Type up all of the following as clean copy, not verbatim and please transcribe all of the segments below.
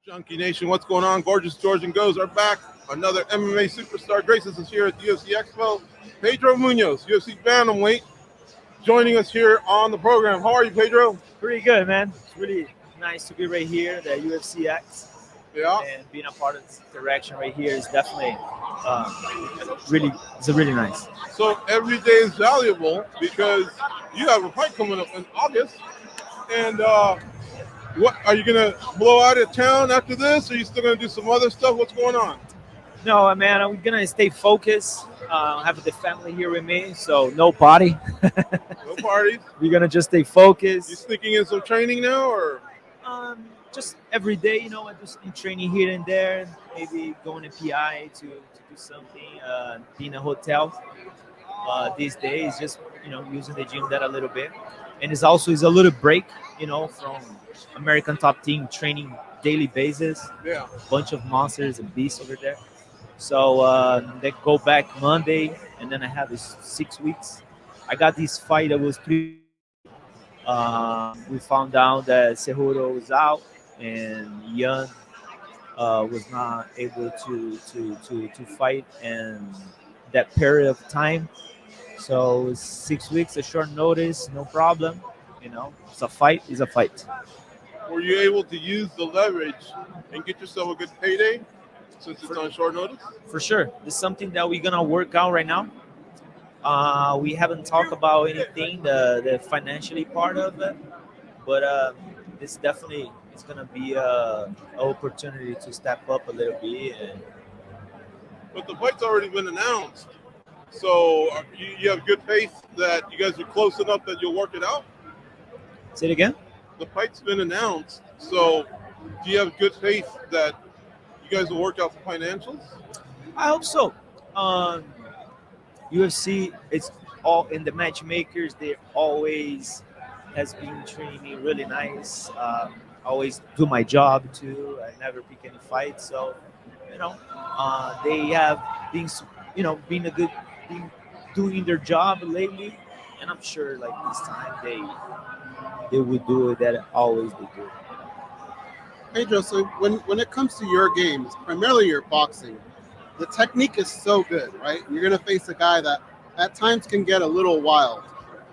Junkie Nation, what's going on? Gorgeous George and Goes are back. Another MMA superstar graces us here at the UFC X Row. Pedro Munhoz, UFC bantamweight, joining us here on the program. How are you, Pedro? Pretty good, man. It's really nice to be right here, the UFC X, Yeah. and being a part of this direction right here is definitely really nice. So every day is valuable because you have a fight coming up in August. And what are you gonna blow out of town after this? Or are you still gonna do some other stuff? What's going on? No, man, I'm gonna stay focused. I have the family here with me, so no party. No parties. We're gonna just stay You focused. sneaking in some training now, or Just every day, I just in training here and there. Maybe going to PI to do something. Be in a hotel. These days, just using the gym that a little bit, and it's also is a little break, from American Top Team training daily basis. yeah? Bunch of monsters and beasts over there. So they go back Monday, and then I have this 6 weeks. I got this fight that was pretty. We found out that Cejudo was out, and Yan was not able to fight in that period of time. So 6 weeks, a short notice, no problem. It's a fight. Is a fight. Were you able to use the leverage and get yourself a good payday since it's on short notice? For sure. It's something that we're gonna work out right now. We haven't talked about anything, the financially part of it, but this definitely is gonna be a opportunity to step up a little bit. And But the fight's already been announced. So you have good faith that you guys are close enough that you'll work it out? say it again. The fight's been announced. So do you have good faith that you guys will work out the financials? I hope so. UFC, it's all in the matchmakers. They always has been treating me really nice. Always do my job too. I never pick any fights. So, they have been, being a good, been doing their job lately. And I'm sure like this time they would do it that always they do. Pedro, so when it comes to your games, primarily your boxing, the technique is so good, right? You're going to face a guy that at times can get a little wild.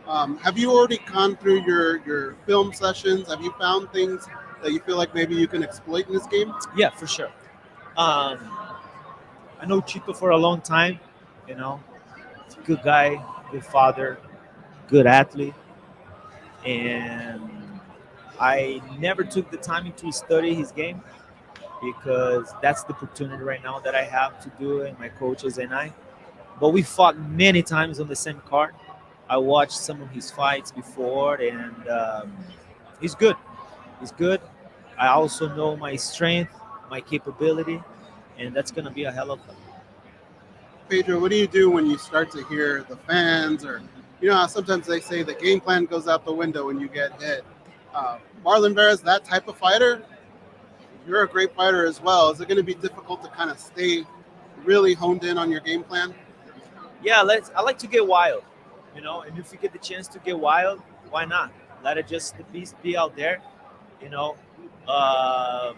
Have you already gone through your film sessions? Have you found things that you feel like maybe you can exploit in this game? Yeah, for sure. I know Chito for a long time. He's a good guy, good father, good athlete, and I never took the time to study his game because that's the opportunity right now that I have to do it, my coaches and I. But we fought many times on the same card. I watched some of his fights before, and he's good. He's good. I also know my strength, my capability, and that's going to be a hell of a. Pedro, what do you do when you start to hear the fans or, how sometimes they say the game plan goes out the window when you get hit? Marlon Vera is that type of fighter. You're a great fighter as well. Is it going to be difficult to kind of stay really honed in on your game plan? Yeah, I like to get wild, and if you get the chance to get wild, why not? Let it just the beast be out there, I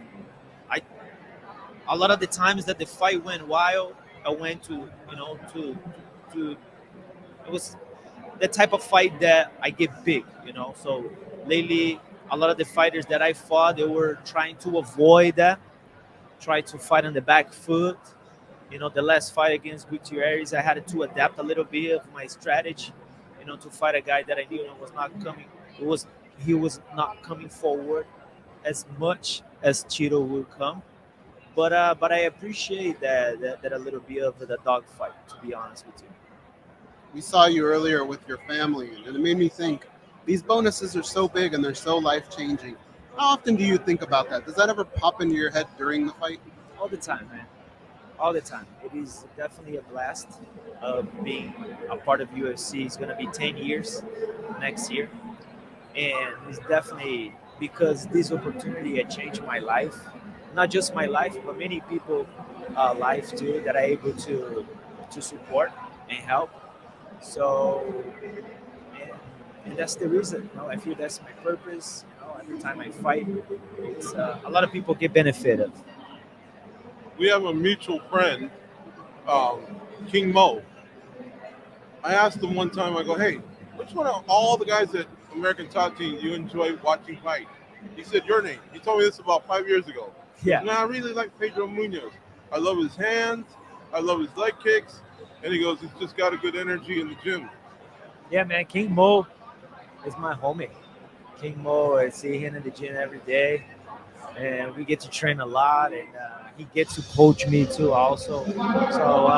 a lot of the times that the fight went wild, I went to it was the type of fight that I get big, So lately, a lot of the fighters that I fought, they were trying to avoid that, try to fight on the back foot. The last fight against Gutierrez, I had to adapt a little bit of my strategy, to fight a guy that I knew was not coming. He was not coming forward as much as Chito would come. But I appreciate that a little bit of the dogfight, to be honest with you. We saw you earlier with your family, and it made me think, these bonuses are so big and they're so life-changing. How often do you think about that? Does that ever pop into your head during the fight? All the time, man. All the time. It is definitely a blast of being a part of UFC. It's going to be 10 years next year. And it's definitely because this opportunity had changed my life. Not just my life, but many people' life too that are able to support and help. So, and that's the reason. I feel that's my purpose. I every time I fight. It's a lot of people get benefit of. We have a mutual friend, um, King Mo. I asked him one time, I go, hey, which one of all the guys at American Top Team you enjoy watching fight? He said your name. He told me this about 5 years ago. Yeah. Man, I really like Pedro Munhoz. I love his hands. I love his leg kicks. And he goes, he's just got a good energy in the gym. Yeah, man. King Mo is my homie. King Mo, I see him in the gym every day, and we get to train a lot, and he gets to coach me too also. So,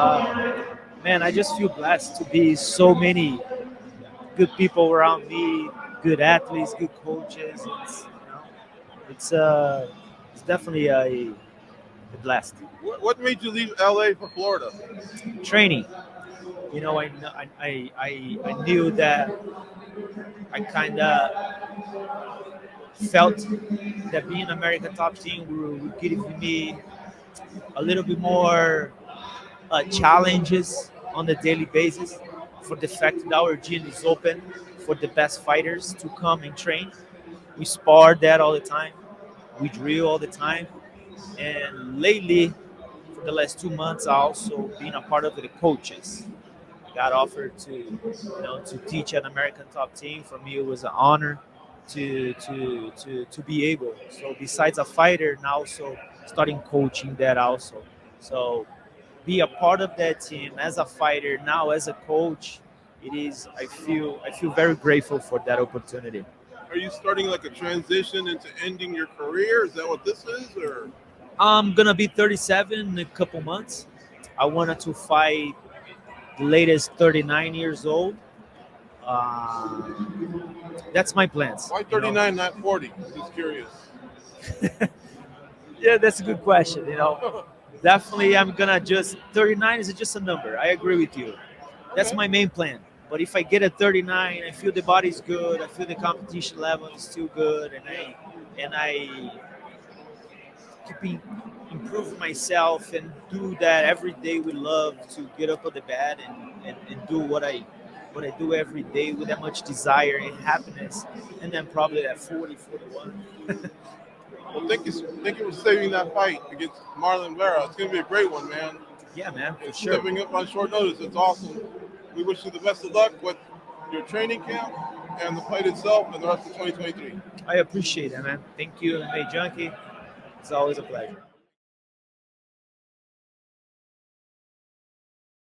man, I just feel blessed to be so many good people around me, good athletes, good coaches. It's definitely a blast. What made you leave LA for Florida? Training. You know, I knew that I kind of felt that being American Top Team would give me a little bit more challenges on a daily basis for the fact that our gym is open for the best fighters to come and train. We spar that all the time. We drill all the time. And lately, for the last 2 months, I also been a part of the coaches. Got offered to teach an American Top Team. For me, it was an honor to be able. So besides a fighter, now also starting coaching that also. So be a part of that team as a fighter, now as a coach. It is. I feel very grateful for that opportunity. Are you starting like a transition into ending your career? Is that what this is, or? I'm gonna be 37 in a couple months. I wanted to fight the latest 39 years old. That's my plans. Why 39, not 40? Just curious. Yeah, that's a good question. Definitely, I'm gonna just 39 is just a number. I agree with you. That's Okay. my main plan. But if I get a 39, I feel the body's good. I feel the competition level is still good, and I keep improving myself and do that every day with love to get up on the bed and do what I do every day with that much desire and happiness, and then probably at 40, 41. Well, thank you for saving that fight against Marlon Vera. It's gonna be a great one, man. Yeah, man, for sure. Stepping up on short notice, it's awesome. We wish you the best of luck with your training camp and the fight itself and the rest of 2023. I appreciate it, man. Thank you, MMA Junkie. It's always a pleasure.